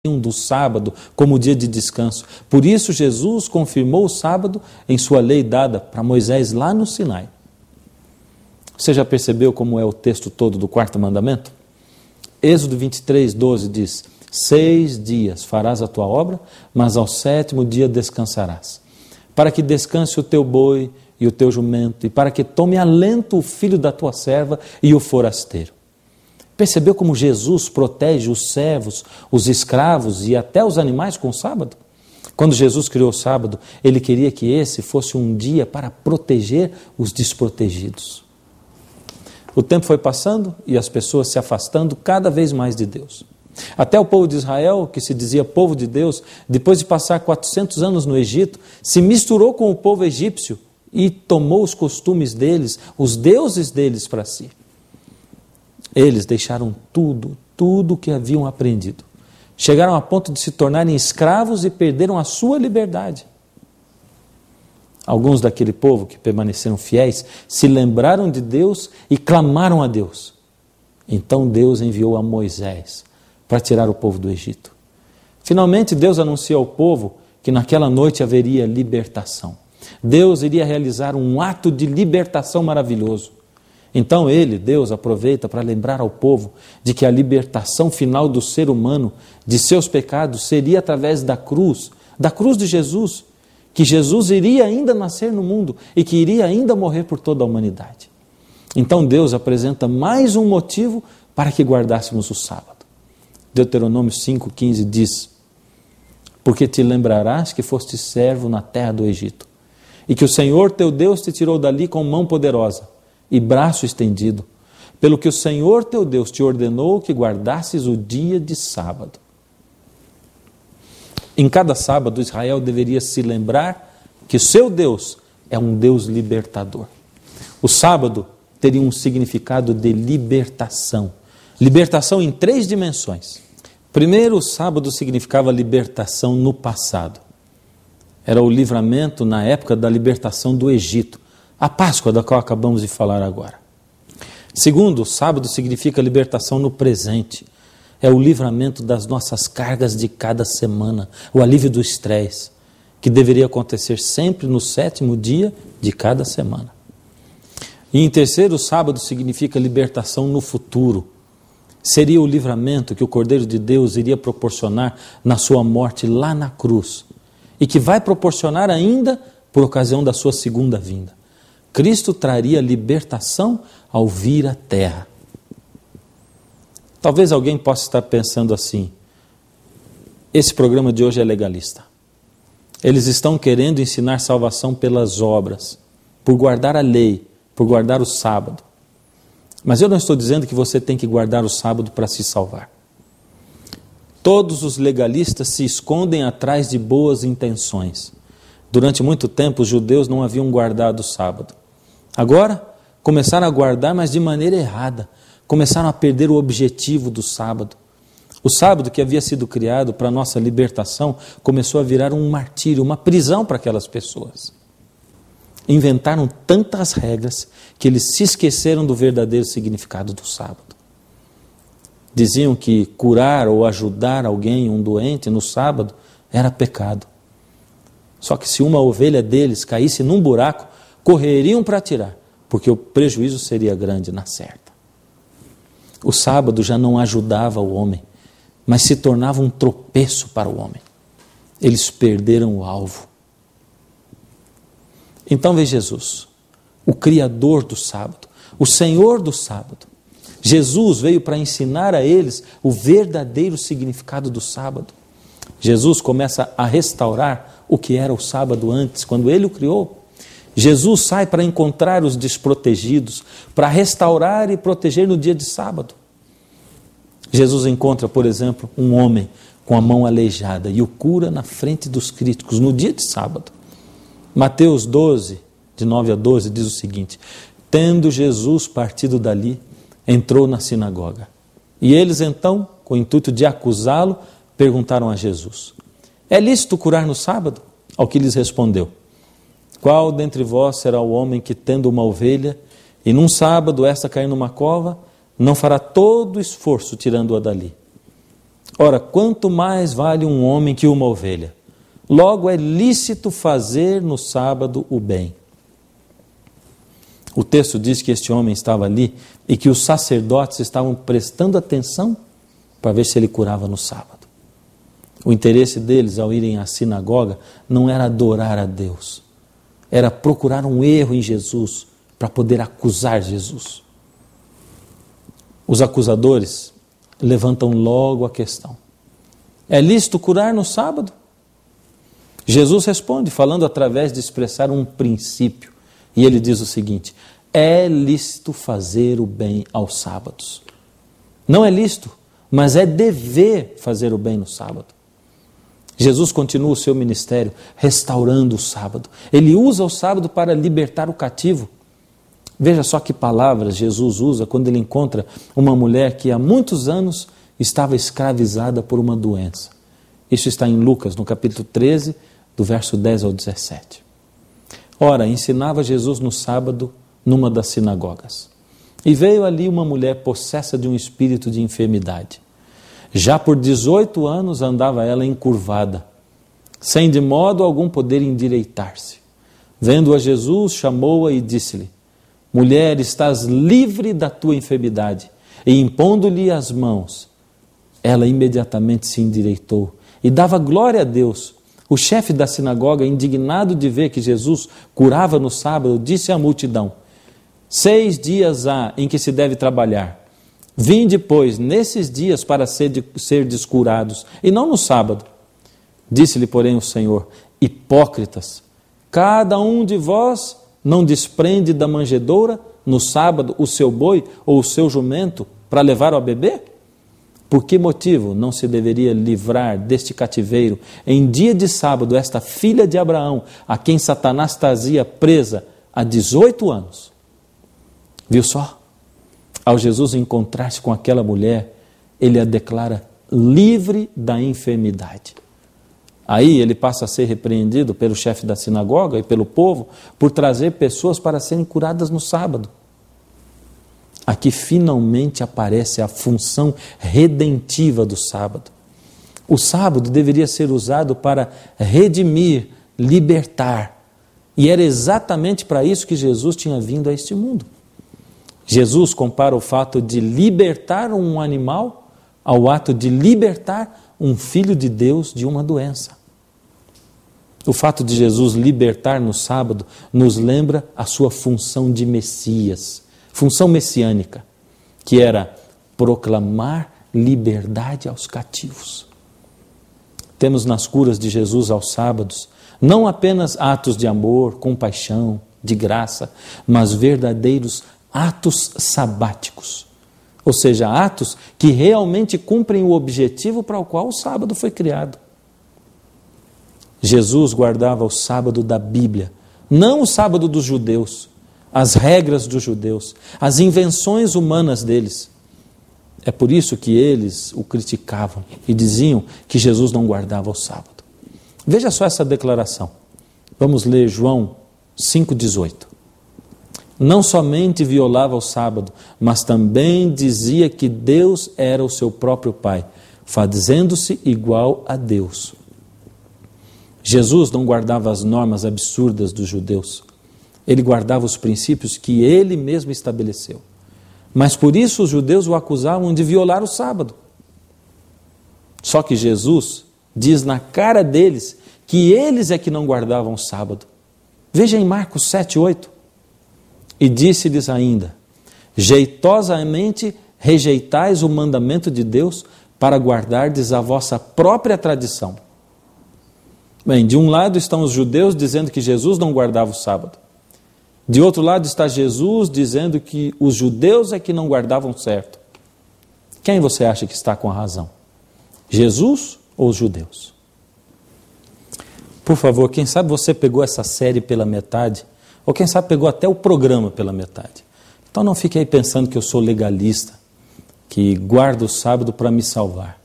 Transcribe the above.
do sábado como dia de descanso. Por isso Jesus confirmou o sábado em sua lei dada para Moisés lá no Sinai. Você já percebeu como é o texto todo do quarto mandamento? Êxodo 23, 12 diz: 6 dias farás a tua obra, mas ao 7º dia descansarás, para que descanse o teu boi e o teu jumento, e para que tome alento o filho da tua serva e o forasteiro. Percebeu como Jesus protege os servos, os escravos e até os animais com o sábado? Quando Jesus criou o sábado, ele queria que esse fosse um dia para proteger os desprotegidos. O tempo foi passando e as pessoas se afastando cada vez mais de Deus. Até o povo de Israel, que se dizia povo de Deus, depois de passar 400 anos no Egito, se misturou com o povo egípcio e tomou os costumes deles, os deuses deles para si. Eles deixaram tudo o que haviam aprendido. Chegaram a ponto de se tornarem escravos e perderam a sua liberdade. Alguns daquele povo que permaneceram fiéis se lembraram de Deus e clamaram a Deus. Então Deus enviou a Moisés para tirar o povo do Egito. Finalmente Deus anunciou ao povo que naquela noite haveria libertação. Deus iria realizar um ato de libertação maravilhoso. Então Deus aproveita para lembrar ao povo de que a libertação final do ser humano de seus pecados seria através da cruz de Jesus, que Jesus iria ainda nascer no mundo e que iria ainda morrer por toda a humanidade. Então Deus apresenta mais um motivo para que guardássemos o sábado. Deuteronômio 5,15 diz: porque te lembrarás que foste servo na terra do Egito, e que o Senhor teu Deus te tirou dali com mão poderosa e braço estendido, pelo que o Senhor teu Deus te ordenou que guardasses o dia de sábado. Em cada sábado, Israel deveria se lembrar que o seu Deus é um Deus libertador. O sábado teria um significado de libertação. Libertação em 3 dimensões. Primeiro, o sábado significava libertação no passado. Era o livramento na época da libertação do Egito, a Páscoa da qual acabamos de falar agora. Segundo, o sábado significa libertação no presente. É o livramento das nossas cargas de cada semana, o alívio do estresse, que deveria acontecer sempre no 7º dia de cada semana. E em terceiro, o sábado significa libertação no futuro. Seria o livramento que o Cordeiro de Deus iria proporcionar na sua morte lá na cruz, e que vai proporcionar ainda por ocasião da sua segunda vinda. Cristo traria libertação ao vir à terra. Talvez alguém possa estar pensando assim: esse programa de hoje é legalista. Eles estão querendo ensinar salvação pelas obras, por guardar a lei, por guardar o sábado. Mas eu não estou dizendo que você tem que guardar o sábado para se salvar. Todos os legalistas se escondem atrás de boas intenções. Durante muito tempo os judeus não haviam guardado o sábado. Agora começaram a guardar, mas de maneira errada. Começaram a perder o objetivo do sábado. O sábado, que havia sido criado para a nossa libertação, começou a virar um martírio, uma prisão para aquelas pessoas. Inventaram tantas regras que eles se esqueceram do verdadeiro significado do sábado. Diziam que curar ou ajudar alguém, um doente, no sábado, era pecado. Só que se uma ovelha deles caísse num buraco, correriam para tirar, porque o prejuízo seria grande na certa. O sábado já não ajudava o homem, mas se tornava um tropeço para o homem. Eles perderam o alvo. Então veja Jesus, o Criador do sábado, o Senhor do sábado. Jesus veio para ensinar a eles o verdadeiro significado do sábado. Jesus começa a restaurar o que era o sábado antes, quando Ele o criou. Jesus sai para encontrar os desprotegidos, para restaurar e proteger no dia de sábado. Jesus encontra, por exemplo, um homem com a mão aleijada e o cura na frente dos críticos no dia de sábado. Mateus 12, de 9 a 12, diz o seguinte: tendo Jesus partido dali, entrou na sinagoga. E eles então, com o intuito de acusá-lo, perguntaram a Jesus: é lícito curar no sábado? Ao que lhes respondeu: qual dentre vós será o homem que, tendo uma ovelha, e num sábado esta cair numa cova, não fará todo o esforço tirando-a dali? Ora, quanto mais vale um homem que uma ovelha? Logo é lícito fazer no sábado o bem. O texto diz que este homem estava ali e que os sacerdotes estavam prestando atenção para ver se ele curava no sábado. O interesse deles ao irem à sinagoga não era adorar a Deus, era procurar um erro em Jesus para poder acusar Jesus. Os acusadores levantam logo a questão: é lícito curar no sábado? Jesus responde, falando através de expressar um princípio. E ele diz o seguinte: é lícito fazer o bem aos sábados. Não é lícito, mas é dever fazer o bem no sábado. Jesus continua o seu ministério restaurando o sábado. Ele usa o sábado para libertar o cativo. Veja só que palavras Jesus usa quando ele encontra uma mulher que há muitos anos estava escravizada por uma doença. Isso está em Lucas, no capítulo 13, do verso 10 ao 17. Ora, ensinava Jesus no sábado numa das sinagogas. E veio ali uma mulher possessa de um espírito de enfermidade. Já por 18 anos andava ela encurvada, sem de modo algum poder endireitar-se. Vendo-a Jesus, chamou-a e disse-lhe: mulher, estás livre da tua enfermidade. E impondo-lhe as mãos, ela imediatamente se endireitou e dava glória a Deus. O chefe da sinagoga, indignado de ver que Jesus curava no sábado, disse à multidão: 6 dias há em que se deve trabalhar. Vinde, pois, nesses dias para serdes curados, e não no sábado. Disse-lhe, porém, o Senhor: hipócritas, cada um de vós não desprende da manjedoura no sábado o seu boi ou o seu jumento para levar ao bebê? Por que motivo não se deveria livrar deste cativeiro em dia de sábado esta filha de Abraão, a quem Satanás trazia presa há 18 anos? Viu só? Ao Jesus encontrar-se com aquela mulher, ele a declara livre da enfermidade. Aí ele passa a ser repreendido pelo chefe da sinagoga e pelo povo por trazer pessoas para serem curadas no sábado. Aqui finalmente aparece a função redentiva do sábado. O sábado deveria ser usado para redimir, libertar. E era exatamente para isso que Jesus tinha vindo a este mundo. Jesus compara o fato de libertar um animal ao ato de libertar um filho de Deus de uma doença. O fato de Jesus libertar no sábado nos lembra a sua função de Messias, função messiânica, que era proclamar liberdade aos cativos. Temos nas curas de Jesus aos sábados não apenas atos de amor, compaixão, de graça, mas verdadeiros atos sabáticos, ou seja, atos que realmente cumprem o objetivo para o qual o sábado foi criado. Jesus guardava o sábado da Bíblia, não o sábado dos judeus, as regras dos judeus, as invenções humanas deles. É por isso que eles o criticavam e diziam que Jesus não guardava o sábado. Veja só essa declaração. Vamos ler João 5,18. Não somente violava o sábado, mas também dizia que Deus era o seu próprio Pai, fazendo-se igual a Deus. Jesus não guardava as normas absurdas dos judeus. Ele guardava os princípios que ele mesmo estabeleceu. Mas por isso os judeus o acusavam de violar o sábado. Só que Jesus diz na cara deles que eles é que não guardavam o sábado. Veja em Marcos 7,8. E disse-lhes ainda: jeitosamente rejeitais o mandamento de Deus para guardardes a vossa própria tradição. Bem, de um lado estão os judeus dizendo que Jesus não guardava o sábado. De outro lado está Jesus dizendo que os judeus é que não guardavam certo. Quem você acha que está com a razão? Jesus ou os judeus? Por favor, quem sabe você pegou essa série pela metade, ou quem sabe pegou até o programa pela metade. Então não fique aí pensando que eu sou legalista, que guardo o sábado para me salvar.